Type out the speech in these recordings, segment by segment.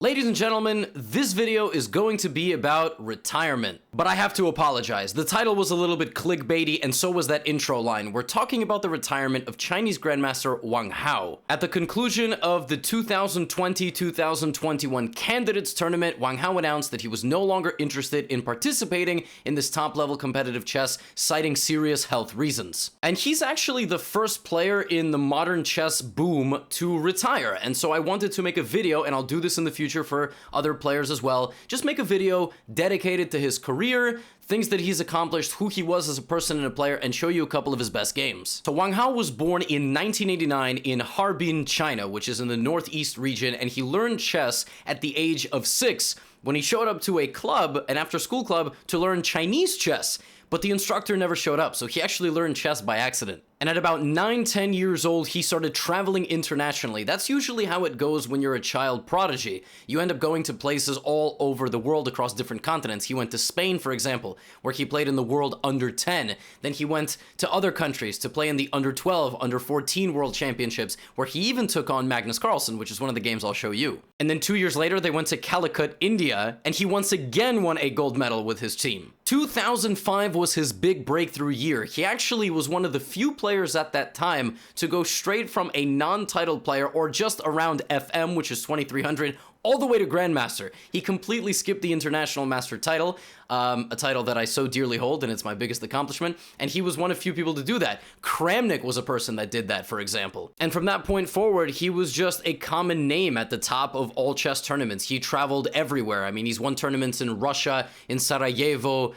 Ladies and gentlemen, this video is going to be about retirement. But I have to apologize. The title was a little bit clickbaity, and so was that intro line. We're talking about the retirement of Chinese Grandmaster Wang Hao. At the conclusion of the 2020-2021 Candidates Tournament, Wang Hao announced that he was no longer interested in participating in this top-level competitive chess, citing serious health reasons. And he's actually the first player in the modern chess boom to retire, and so I wanted to make a video, and I'll do this in the future for other players as well. Just make a video dedicated to his career, things that he's accomplished, who he was as a person and a player, and show you a couple of his best games. So Wang Hao was born in 1989 in Harbin, China, which is in the northeast region, and he learned chess at the age of 6 when he showed up to a club, an after-school club, to learn Chinese chess. But the instructor never showed up, so he actually learned chess by accident. And at about 9-10 years old, he started traveling internationally. That's usually how it goes when you're a child prodigy. You end up going to places all over the world across different continents. He went to Spain, for example, where he played in the World Under 10. Then he went to other countries to play in the Under 12, Under 14 World Championships, where he even took on Magnus Carlsen, which is one of the games I'll show you. And then 2 years later, they went to Calicut, India, and he once again won a gold medal with his team. 2005 was his big breakthrough year. He actually was one of the few players at that time to go straight from a non-titled player, or just around FM, which is 2300, all the way to Grandmaster. He completely skipped the International Master title, a title that I so dearly hold, and it's my biggest accomplishment, and he was one of few people to do that. Kramnik was a person that did that, for example. And from that point forward, he was just a common name at the top of all chess tournaments. He traveled everywhere. I mean, he's won tournaments in Russia, in Sarajevo,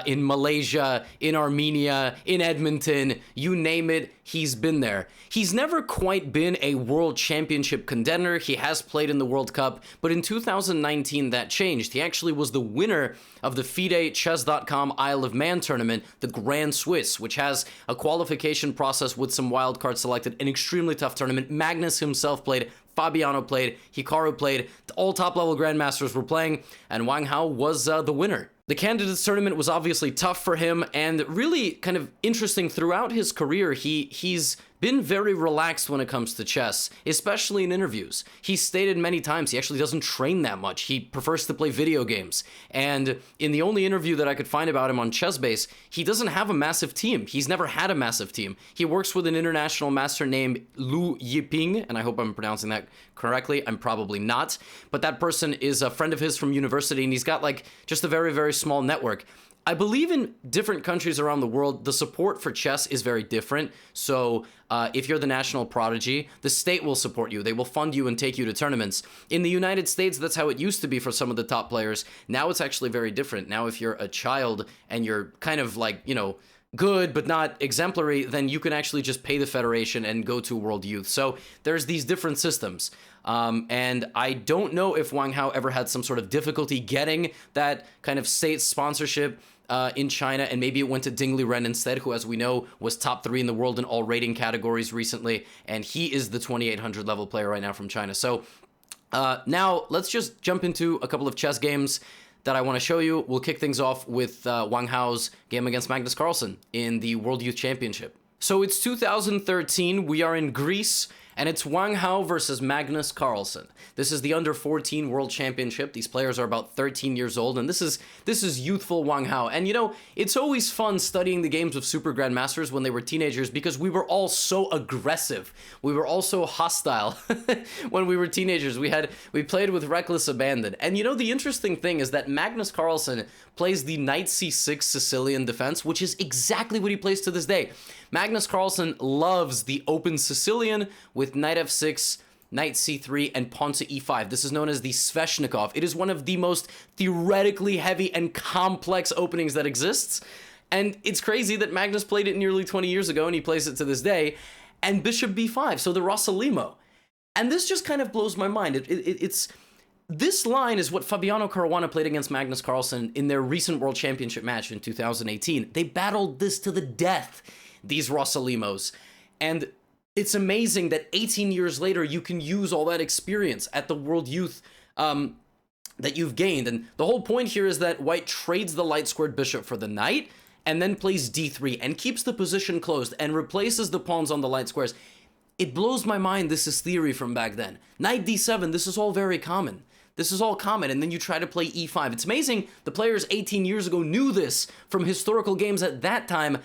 in Malaysia, in Armenia, in Edmonton, you name it, he's been there. He's never quite been a world championship contender. He has played in the World Cup, but in 2019 that changed. He actually was the winner of the FIDE Chess.com Isle of Man tournament, the Grand Swiss, which has a qualification process with some wildcards selected, an extremely tough tournament. Magnus himself played, Fabiano played, Hikaru played, all top-level grandmasters were playing, and Wang Hao was the winner. The Candidates Tournament was obviously tough for him, and really kind of interesting throughout his career. He's been very relaxed when it comes to chess, especially in interviews. He's stated many times he actually doesn't train that much. He prefers to play video games. And in the only interview that I could find about him on ChessBase, he doesn't have a massive team. He's never had a massive team. He works with an international master named Lu Yiping, and I hope I'm pronouncing that correctly. I'm probably not. But that person is a friend of his from university, and he's got like just a very, very small network. I believe in different countries around the world, the support for chess is very different. So if you're the national prodigy, the state will support you. They will fund you and take you to tournaments. In the United States, that's how it used to be for some of the top players. Now it's actually very different. Now if you're a child and you're kind of like, you know, good but not exemplary, then you can actually just pay the federation and go to World Youth. So there's these different systems. And I don't know if Wang Hao ever had some sort of difficulty getting that kind of state sponsorship in China, and maybe it went to Ding Liren instead, who, as we know, was top 3 in the world in all rating categories recently, and he is the 2800 level player right now from China. So now let's just jump into a couple of chess games that I want to show you. We'll kick things off with Wang Hao's game against Magnus Carlsen in the World Youth Championship. So it's 2013, we are in Greece, and it's Wang Hao versus Magnus Carlsen. This is the Under 14 World Championship. These players are about 13 years old, and this is youthful Wang Hao. And you know, it's always fun studying the games of Super Grandmasters when they were teenagers, because we were all so aggressive. We were all so hostile when we were teenagers. We played with reckless abandon. And you know, the interesting thing is that Magnus Carlsen plays the Knight C6 Sicilian defense, which is exactly what he plays to this day. Magnus Carlsen loves the open Sicilian with Knight F6, Knight C3, and Pawn to E5. This is known as the Sveshnikov. It is one of the most theoretically heavy and complex openings that exists. And it's crazy that Magnus played it nearly 20 years ago, and he plays it to this day. And Bishop B5, so the Rossolimo. And this just kind of blows my mind. This line is what Fabiano Caruana played against Magnus Carlsen in their recent World Championship match in 2018. They battled this to the death, these Rossolimos. And it's amazing that 18 years later, you can use all that experience at the World Youth that you've gained. And the whole point here is that White trades the light-squared bishop for the knight, and then plays d3, and keeps the position closed, and replaces the pawns on the light squares. It blows my mind this is theory from back then. Knight d7, this is all very common. This is all common, and then you try to play e5. It's amazing the players 18 years ago knew this from historical games at that time,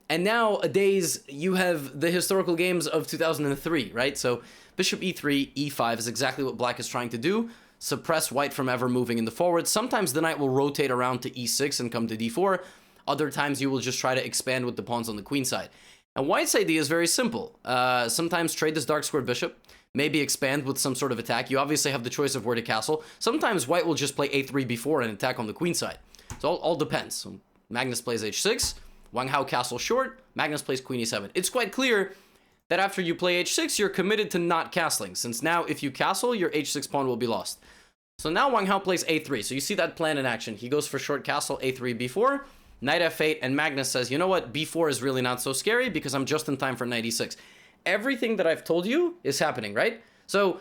and nowadays you have the historical games of 2003, right? So bishop e3, e5 is exactly what black is trying to do. Suppress white from ever moving in the forward. Sometimes the knight will rotate around to e6 and come to d4. Other times you will just try to expand with the pawns on the queen side. And white's idea is very simple. Sometimes trade this dark squared bishop, maybe expand with some sort of attack. You obviously have the choice of where to castle. Sometimes white will just play a3 b4 and attack on the queen side. So all depends. So Magnus plays h6, Wang Hao castle short, Magnus plays queen e7. It's quite clear that after you play h6, you're committed to not castling, since now if you castle, your h6 pawn will be lost. So now Wang Hao plays a3. So you see that plan in action. He goes for short castle, a3, b4, knight f8, and Magnus says, you know what, b4 is really not so scary because I'm just in time for knight e6. Everything that I've told you is happening, right? So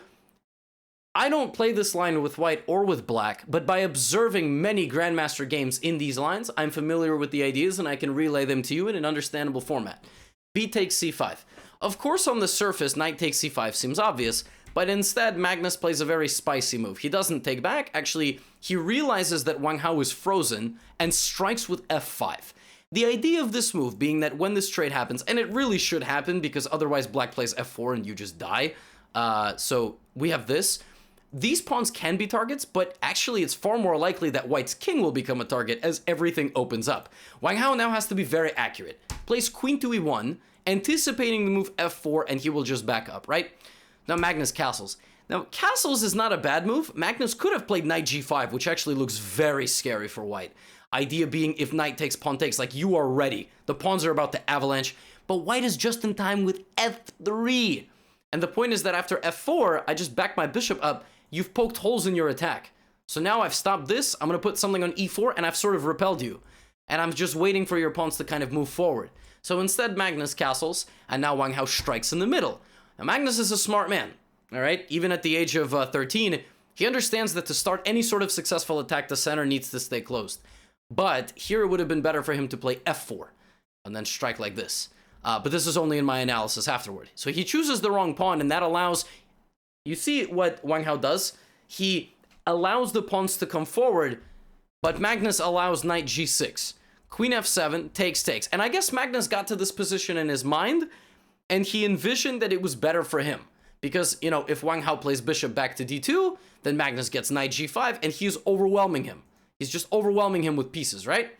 I don't play this line with white or with black, but by observing many Grandmaster games in these lines, I'm familiar with the ideas and I can relay them to you in an understandable format. B takes c5. Of course, on the surface, knight takes c5 seems obvious, but instead, Magnus plays a very spicy move. He doesn't take back. Actually, he realizes that Wang Hao is frozen and strikes with f5. The idea of this move being that when this trade happens, and it really should happen because otherwise black plays f4 and you just die. So we have this. These pawns can be targets, but actually it's far more likely that white's king will become a target as everything opens up. Wang Hao now has to be very accurate. Plays queen to e1, anticipating the move f4, and he will just back up, right? Now Magnus castles. Now castles is not a bad move. Magnus could have played knight g5, which actually looks very scary for white. Idea being if knight takes, pawn takes, like you are ready. The pawns are about to avalanche, but white is just in time with f3. And the point is that after f4, I just back my bishop up. You've poked holes in your attack. So now I've stopped this. I'm going to put something on e4, and I've sort of repelled you. And I'm just waiting for your pawns to kind of move forward. So instead, Magnus castles, and now Wang Hao strikes in the middle. Now, Magnus is a smart man, all right? Even at the age of 13, he understands that to start any sort of successful attack, the center needs to stay closed. But here it would have been better for him to play f4 and then strike like this. But this is only in my analysis afterward. So he chooses the wrong pawn, and that allows... You see what Wang Hao does? He allows the pawns to come forward, but Magnus allows knight g6. Queen f7, takes. And I guess Magnus got to this position in his mind, and he envisioned that it was better for him. Because, you know, if Wang Hao plays bishop back to d2, then Magnus gets knight g5, and he's overwhelming him. He's just overwhelming him with pieces, right?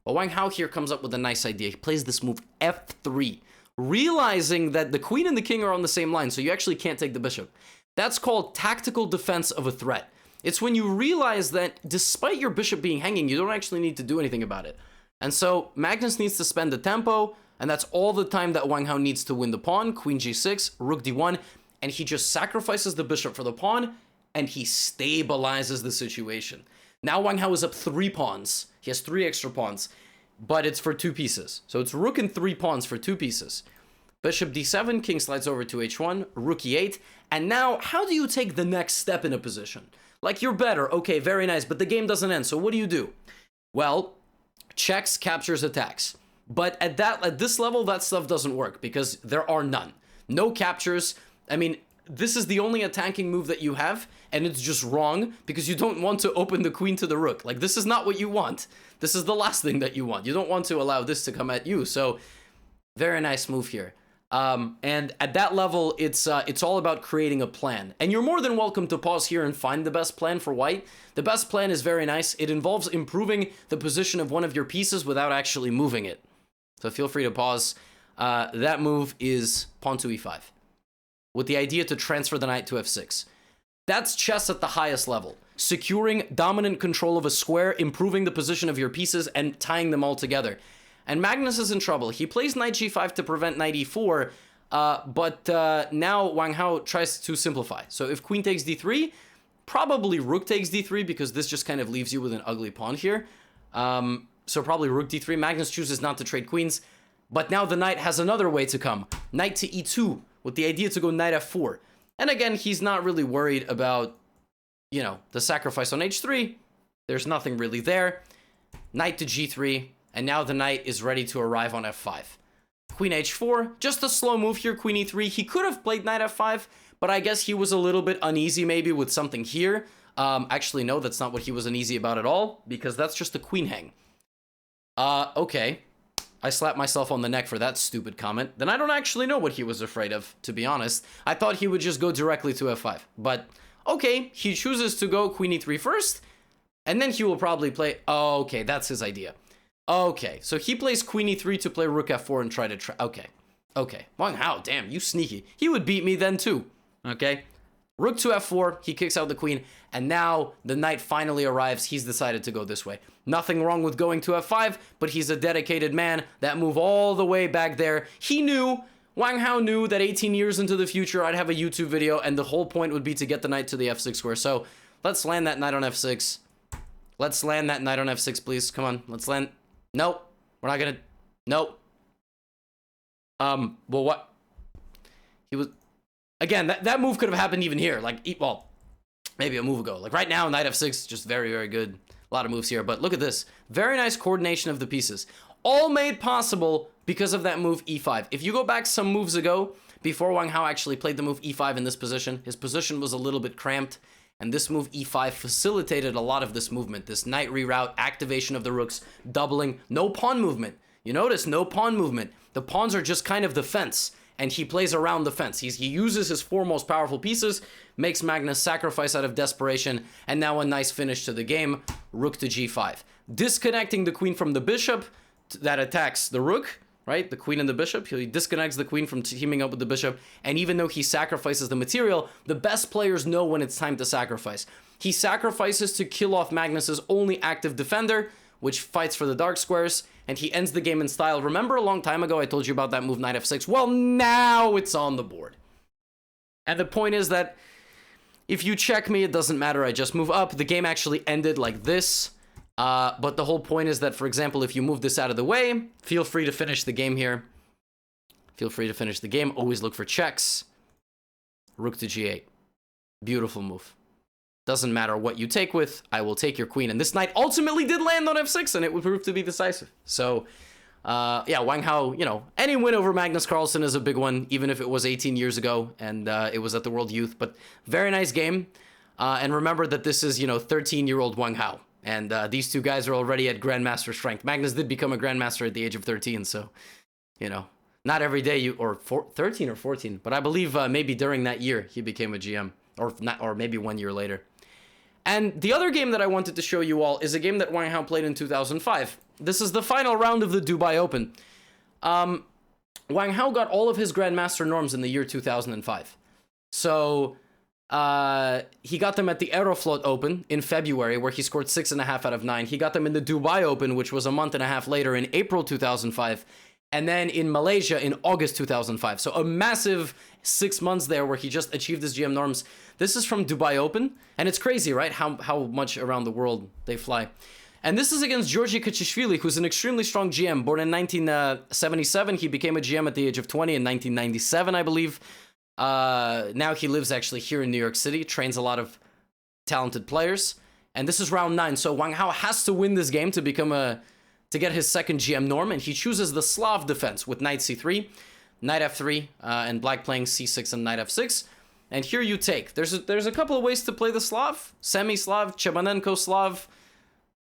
But Wang Hao here comes up with a nice idea. He plays this move f3, realizing that the queen and the king are on the same line, so you actually can't take the bishop. That's called tactical defense of a threat. It's when you realize that despite your bishop being hanging, you don't actually need to do anything about it. And so Magnus needs to spend the tempo, and that's all the time that Wang Hao needs to win the pawn. Queen g6, rook d1, and he just sacrifices the bishop for the pawn, and he stabilizes the situation. Now Wang Hao is up 3 pawns. He has 3 extra pawns, but it's for 2 pieces. So it's rook and 3 pawns for 2 pieces. Bishop d7, king slides over to h1, rook e8, and now how do you take the next step in a position? Like, you're better, okay, very nice, but the game doesn't end, so what do? Well, checks, captures, attacks. But at this level, that stuff doesn't work because there are none. No captures. I mean, this is the only attacking move that you have, and it's just wrong because you don't want to open the queen to the rook. Like, this is not what you want. This is the last thing that you want. You don't want to allow this to come at you. So, very nice move here. And at that level, it's all about creating a plan. And you're more than welcome to pause here and find the best plan for white. The best plan is very nice. It involves improving the position of one of your pieces without actually moving it. So feel free to pause. That move is pawn to e5, with the idea to transfer the knight to f6. That's chess at the highest level. Securing dominant control of a square, improving the position of your pieces, and tying them all together. And Magnus is in trouble. He plays knight g5 to prevent knight e4, but now Wang Hao tries to simplify. So if queen takes d3, probably rook takes d3, because this just kind of leaves you with an ugly pawn here. So probably rook d3. Magnus chooses not to trade queens, but now the knight has another way to come. Knight to e2, with the idea to go knight f4. And again, he's not really worried about, you know, the sacrifice on h3. There's nothing really there. Knight to g3. And now the knight is ready to arrive on f5. Queen h4, just a slow move here, queen e3. He could have played knight f5, but I guess he was a little bit uneasy maybe with something here. Actually, no, that's not what he was uneasy about at all, because that's just a queen hang. Okay. I slapped myself on the neck for that stupid comment. Then I don't actually know what he was afraid of, to be honest. I thought he would just go directly to f5. But, okay, he chooses to go queen e3 first, and then he will probably play... Oh, okay, that's his idea. Okay, so he plays queen e3 to play rook f4 and try to... Okay, okay. Wang Hao, damn, you sneaky. He would beat me then too, okay? Rook to f4, he kicks out the queen, and now the knight finally arrives. He's decided to go this way. Nothing wrong with going to f5, but he's a dedicated man. That move all the way back there. He knew, Wang Hao knew that 18 years into the future, I'd have a YouTube video, and the whole point would be to get the knight to the f6 square. So let's land that knight on f6. Let's land that knight on f6, please. Come on, let's land. Nope, we're not gonna. Nope. Well, what? He was. Again, that move could have happened even here. Like, well, maybe a move ago. Like right now, knight f6, just very, very good. A lot of moves here, but look at this. Very nice coordination of the pieces. All made possible because of that move e5. If you go back some moves ago, before Wang Hao actually played the move e5 in this position, his position was a little bit cramped, and this move e5 facilitated a lot of this movement. This knight reroute, activation of the rooks, doubling, no pawn movement. You notice, no pawn movement. The pawns are just kind of the fence, and he plays around the fence. He uses his four most powerful pieces, makes Magnus sacrifice out of desperation, and now a nice finish to the game, rook to g5. Disconnecting the queen from the bishop that attacks the rook, right? The queen and the bishop. He disconnects the queen from teaming up with the bishop, and even though he sacrifices the material, the best players know when it's time to sacrifice. He sacrifices to kill off Magnus's only active defender, which fights for the dark squares, and he ends the game in style. Remember a long time ago I told you about that move knight f6? Well, now it's on the board. And the point is that if you check me, it doesn't matter, I just move up. The game actually ended like this. But the whole point is that, for example, if you move this out of the way, feel free to finish the game here. Feel free to finish the game. Always look for checks. Rook to g8. Beautiful move. Doesn't matter what you take with, I will take your queen. And this knight ultimately did land on f6, and it would prove to be decisive. So, yeah, Wang Hao, you know, any win over Magnus Carlsen is a big one, even if it was 18 years ago, and it was at the World Youth. But very nice game. And remember that this is, you know, 13-year-old Wang Hao. And these two guys are already at Grandmaster strength. Magnus did become a Grandmaster at the age of 13, so, you know, not every day or 13 or 14, but I believe maybe during that year he became a GM, or maybe 1 year later. And the other game that I wanted to show you all is a game that Wang Hao played in 2005. This is the final round of the Dubai Open. Wang Hao got all of his Grandmaster norms in the year 2005. So he got them at the Aeroflot Open in February, where he scored 6.5 out of 9. He got them in the Dubai Open, which was a month and a half later in April 2005. And then in Malaysia in August 2005. So a massive 6 months there where he just achieved his GM norms. This is from Dubai Open, and it's crazy, right? How much around the world they fly. And this is against Giorgi Kacheishvili, who's an extremely strong GM. Born in 1977, he became a GM at the age of 20 in 1997, I believe. Now he lives actually here in New York City, trains a lot of talented players. And this is round 9, so Wang Hao has to win this game to become to get his second GM norm, and he chooses the Slav defense with knight c3, knight f3, and black playing c6 and knight f6. And here you take. There's a couple of ways to play the Slav. Semi-Slav, Chebanenko Slav,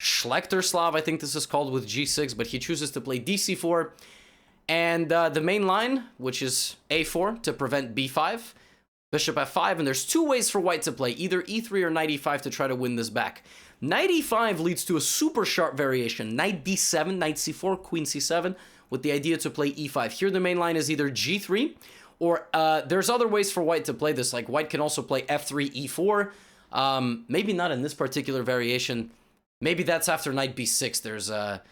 Schlechter Slav, I think this is called, with g6, but he chooses to play dc4. And the main line, which is a4 to prevent b5, bishop f5, and there's two ways for white to play, either e3 or knight e5 to try to win this back. Knight e5 leads to a super sharp variation, knight b7, knight c4, queen c7, with the idea to play e5. Here the main line is either g3, or there's other ways for white to play this, like white can also play f3, e4, maybe not in this particular variation, maybe that's after knight b6, there's a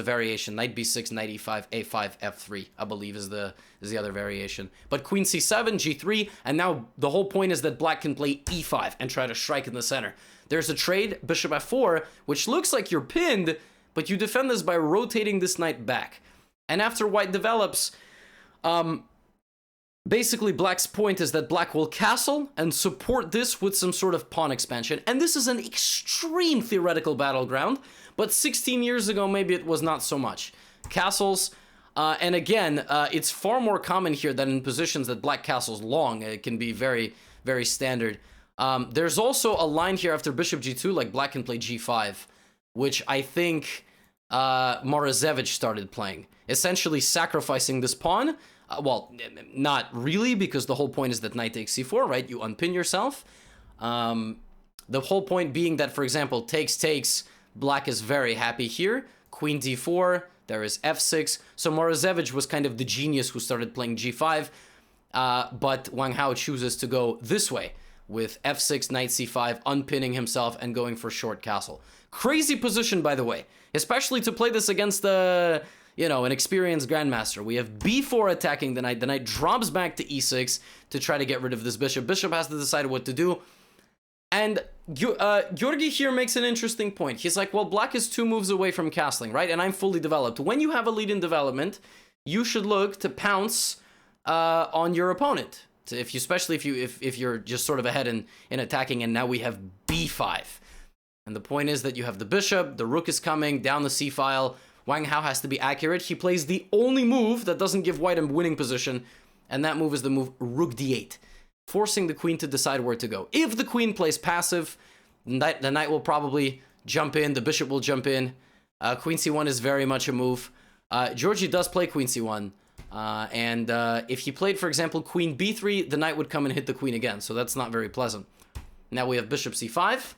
variation, knight b6, knight e5, a5, f3, I believe is the other variation. But queen c7, g3, and now the whole point is that black can play e5 and try to strike in the center. There's a trade, bishop f4, which looks like you're pinned, but you defend this by rotating this knight back. And after white develops, basically black's point is that black will castle and support this with some sort of pawn expansion. And this is an extreme theoretical battleground, but 16 years ago, maybe it was not so much. Castles, and again, it's far more common here than in positions that black castles long. It can be very, very standard. There's also a line here after bishop g2, like black can play g5, which I think Morozevich started playing, essentially sacrificing this pawn. Well, not really, because the whole point is that knight takes c4, right? You unpin yourself. The whole point being that, for example, takes, black is very happy here. Queen d4, there is f6. So Morozevich was kind of the genius who started playing g5, but Wang Hao chooses to go this way with f6, knight c5, unpinning himself and going for short castle. Crazy position, by the way, especially to play this against an experienced grandmaster. We have b4 attacking the knight. The knight drops back to e6 to try to get rid of this bishop. Bishop has to decide what to do. And Giorgi here makes an interesting point. He's like, well, black is 2 moves away from castling, right? And I'm fully developed. When you have a lead in development, you should look to pounce on your opponent. Especially if you're just sort of ahead in attacking, and now we have b5. And the point is that you have the bishop, the rook is coming down the c-file. Wang Hao has to be accurate. He plays the only move that doesn't give white a winning position, and that move is the move rook d8, forcing the queen to decide where to go. If the queen plays passive, the knight will probably jump in, the bishop will jump in. Queen c1 is very much a move. Giorgi does play queen c1, and if he played, for example, queen b3, the knight would come and hit the queen again, so that's not very pleasant. Now we have bishop c5.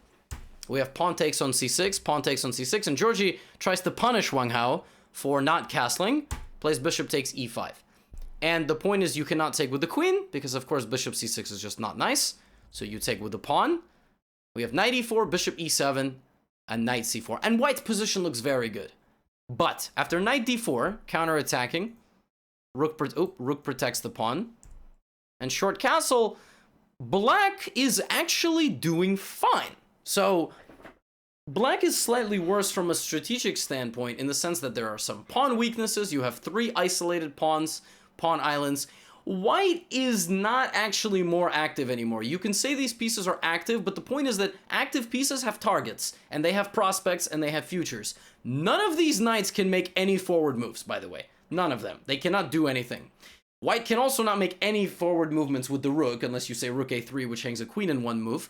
We have pawn takes on c6, pawn takes on c6, and Giorgi tries to punish Wang Hao for not castling, plays bishop takes e5. And the point is you cannot take with the queen, because of course bishop c6 is just not nice, so you take with the pawn. We have knight e4, bishop e7, and knight c4, and white's position looks very good. But after knight d4, counter-attacking, rook protects the pawn, and short castle, black is actually doing fine. So, black is slightly worse from a strategic standpoint in the sense that there are some pawn weaknesses. You have 3 isolated pawns, pawn islands. White is not actually more active anymore. You can say these pieces are active, but the point is that active pieces have targets, and they have prospects, and they have futures. None of these knights can make any forward moves, by the way. None of them. They cannot do anything. White can also not make any forward movements with the rook, unless you say rook a3, which hangs a queen in one move.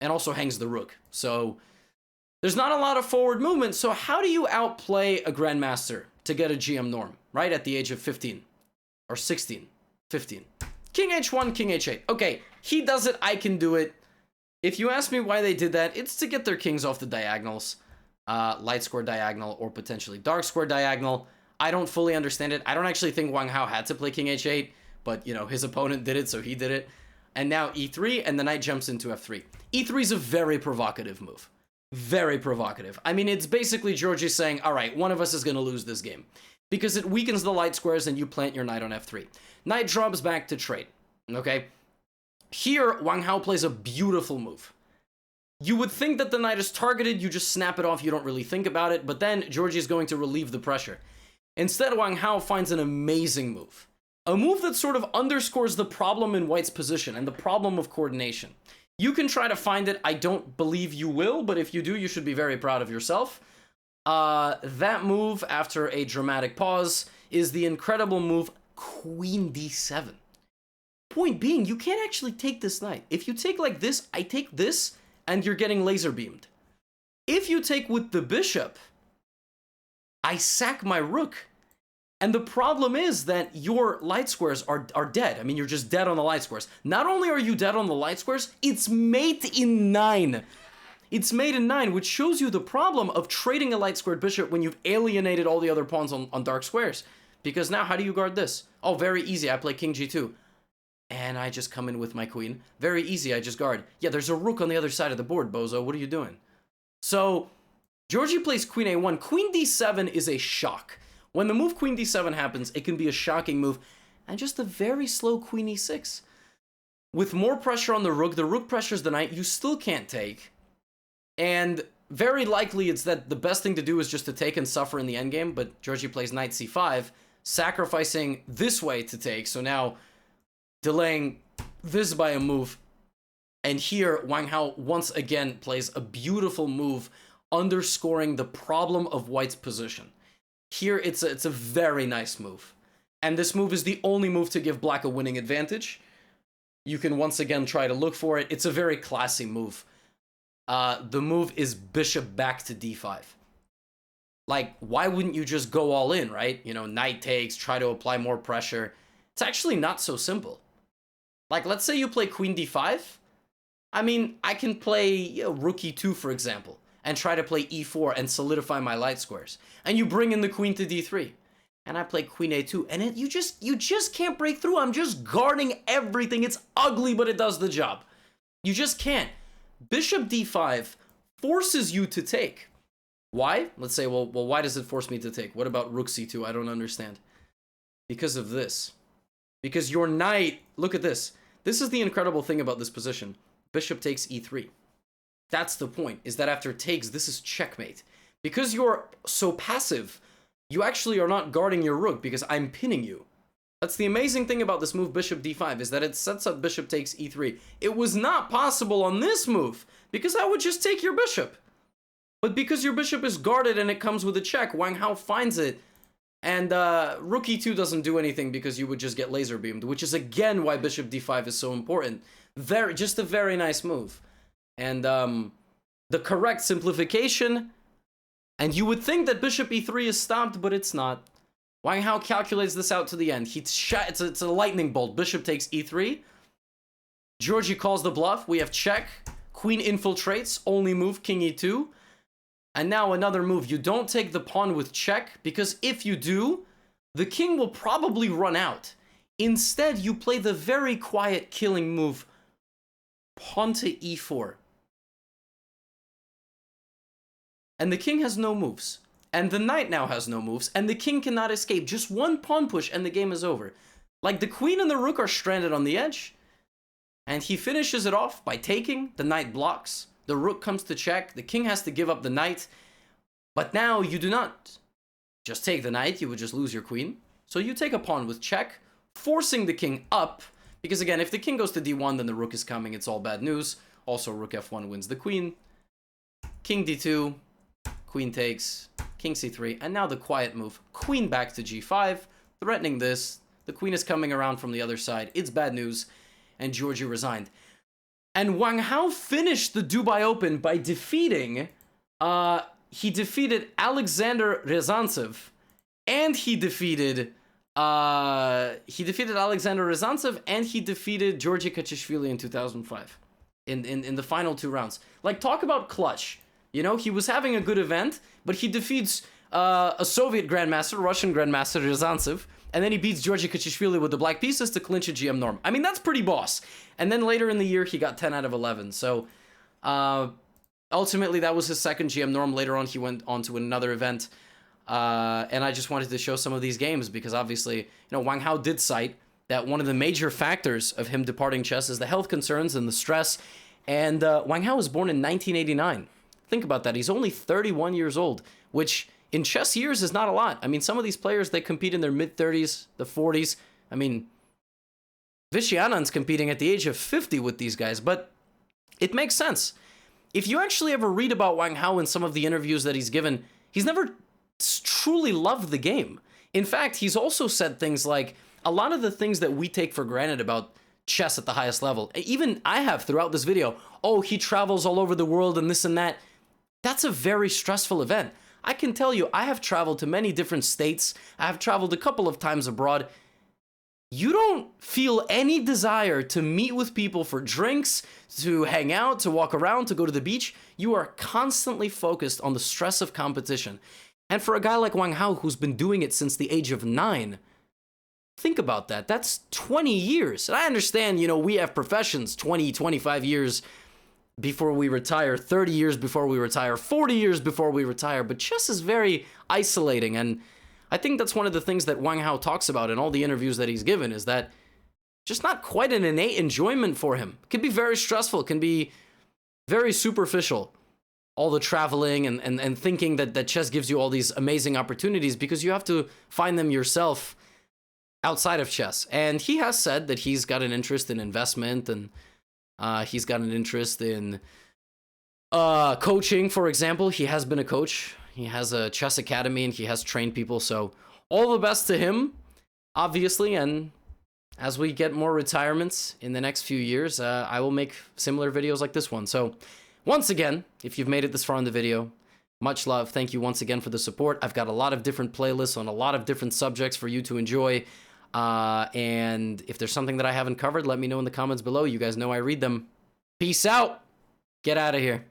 And also hangs the rook. So there's not a lot of forward movement. So how do you outplay a grandmaster to get a GM norm, right? At the age of 15 or 16, 15. King h1, king h8. Okay, he does it, I can do it. If you ask me why they did that, it's to get their kings off the diagonals. Light square diagonal or potentially dark square diagonal. I don't fully understand it. I don't actually think Wang Hao had to play king h8, but his opponent did it, so he did it. And now e3, and the knight jumps into f3. e3 is a very provocative move. Very provocative. I mean, it's basically Giorgi saying, all right, one of us is going to lose this game. Because it weakens the light squares and you plant your knight on f3. Knight drops back to trade. Okay? Here, Wang Hao plays a beautiful move. You would think that the knight is targeted, you just snap it off, you don't really think about it, but then Giorgi is going to relieve the pressure. Instead, Wang Hao finds an amazing move. A move that sort of underscores the problem in white's position and the problem of coordination. You can try to find it. I don't believe you will, but if you do, you should be very proud of yourself. That move, after a dramatic pause, is the incredible move Queen d7. Point being, you can't actually take this knight. If you take like this, I take this, and you're getting laser beamed. If you take with the bishop, I sack my rook. And the problem is that your light squares are dead. I mean, you're just dead on the light squares. Not only are you dead on the light squares, it's mate in 9. It's mate in 9, which shows you the problem of trading a light squared bishop when you've alienated all the other pawns on dark squares. Because now, how do you guard this? Oh, very easy. I play king g2. And I just come in with my queen. Very easy. I just guard. Yeah, there's a rook on the other side of the board, bozo. What are you doing? So, Giorgi plays queen a1. Queen d7 is a shock. When the move queen d7 happens, it can be a shocking move, and just a very slow queen e6. With more pressure on the rook pressures the knight, you still can't take. And very likely it's that the best thing to do is just to take and suffer in the endgame, but Giorgi plays knight c5, sacrificing this way to take, so now delaying this by a move. And here, Wang Hao once again plays a beautiful move, underscoring the problem of white's position. Here, it's a very nice move. And this move is the only move to give black a winning advantage. you can once again try to look for it. It's a very classy move. The move is bishop back to d5. Like, why wouldn't you just go all in, right? You know, knight takes, try to apply more pressure. It's actually not so simple. Like, let's say you play queen d5. I mean, I can play, you know, rook e2, for example, and try to play e4 and solidify my light squares. And you bring in the queen to d3. And I play queen a2, and you just can't break through. I'm just guarding everything. It's ugly, but it does the job. You just can't. Bishop d5 forces you to take. Why? Let's say, well, why does it force me to take? What about rook c2? I don't understand. Because of this. Because your knight, look at this. This is the incredible thing about this position. Bishop takes e3. That's the point, is that after takes, this is checkmate. Because you're so passive, you actually are not guarding your rook because I'm pinning you. That's the amazing thing about this move, bishop d5, is that it sets up bishop takes e3. It was not possible on this move, because I would just take your bishop. But because your bishop is guarded and it comes with a check, Wang Hao finds it. And rook e2 doesn't do anything because you would just get laser beamed, which is again why bishop d5 is so important. Just a very nice move. And the correct simplification, and you would think that bishop e3 is stopped, but it's not. Wang Hao calculates this out to the end. It's a lightning bolt. Bishop takes e3. Giorgi calls the bluff. We have check. Queen infiltrates. Only move, king e2. And now another move. You don't take the pawn with check, because if you do, the king will probably run out. Instead, you play the very quiet killing move, pawn to e4. And the king has no moves. And the knight now has no moves, and the king cannot escape. Just one pawn push, and the game is over. Like, the queen and the rook are stranded on the edge, and he finishes it off by taking. The knight blocks. The rook comes to check. The king has to give up the knight. But now you do not just take the knight. You would just lose your queen. So you take a pawn with check, forcing the king up. Because again, if the king goes to d1, then the rook is coming. It's all bad news. Also, rook f1 wins the queen. King d2. Queen takes. King c3. And now the quiet move. Queen back to g5. Threatening this. The queen is coming around from the other side. It's bad news. And Giorgi resigned. And Wang Hao finished the Dubai Open by defeating, he defeated Alexander Ryazantsev, and he defeated Alexander Ryazantsev, and he defeated Giorgi Kacheishvili in 2005, in the final 2 rounds. Like, talk about clutch. You know, he was having a good event, but he defeats a Soviet grandmaster, Russian grandmaster Ryazantsev, and then he beats Giorgi Kacheishvili with the black pieces to clinch a GM norm. I mean, that's pretty boss. And then later in the year, he got 10 out of 11. So, ultimately, that was his second GM norm. Later on, he went on to another event. And I just wanted to show some of these games because, obviously, you know, Wang Hao did cite that one of the major factors of him departing chess is the health concerns and the stress. And Wang Hao was born in 1989. Think about that. He's only 31 years old, which in chess years is not a lot. I mean, some of these players, they compete in their mid-30s, the 40s. I mean, Vishy Anand's competing at the age of 50 with these guys, but it makes sense. If you actually ever read about Wang Hao in some of the interviews that he's given, he's never truly loved the game. In fact, he's also said things like, a lot of the things that we take for granted about chess at the highest level, even I have throughout this video, oh, he travels all over the world and this and that. That's a very stressful event. I can tell you, I have traveled to many different states. I have traveled a couple of times abroad. You don't feel any desire to meet with people for drinks, to hang out, to walk around, to go to the beach. You are constantly focused on the stress of competition. And for a guy like Wang Hao, who's been doing it since the age of 9, think about that. That's 20 years. And I understand, you know, we have professions, 20, 25 years before we retire, 30 years before we retire, 40 years before we retire, but chess is very isolating, and I think that's one of the things that Wang Hao talks about in all the interviews that he's given, is that just not quite an innate enjoyment for him. It can be very stressful, can be very superficial, all the traveling and thinking that chess gives you all these amazing opportunities, because you have to find them yourself outside of chess. And he has said that he's got an interest in investment, and he's got an interest in coaching, for example. He has been a coach. He has a chess academy, and he has trained people. So all the best to him, obviously. And as we get more retirements in the next few years, I will make similar videos like this one. So once again, if you've made it this far in the video, much love. Thank you once again for the support. I've got a lot of different playlists on a lot of different subjects for you to enjoy. And if there's something that I haven't covered, let me know in the comments below. You guys know I read them. Peace out. Get out of here.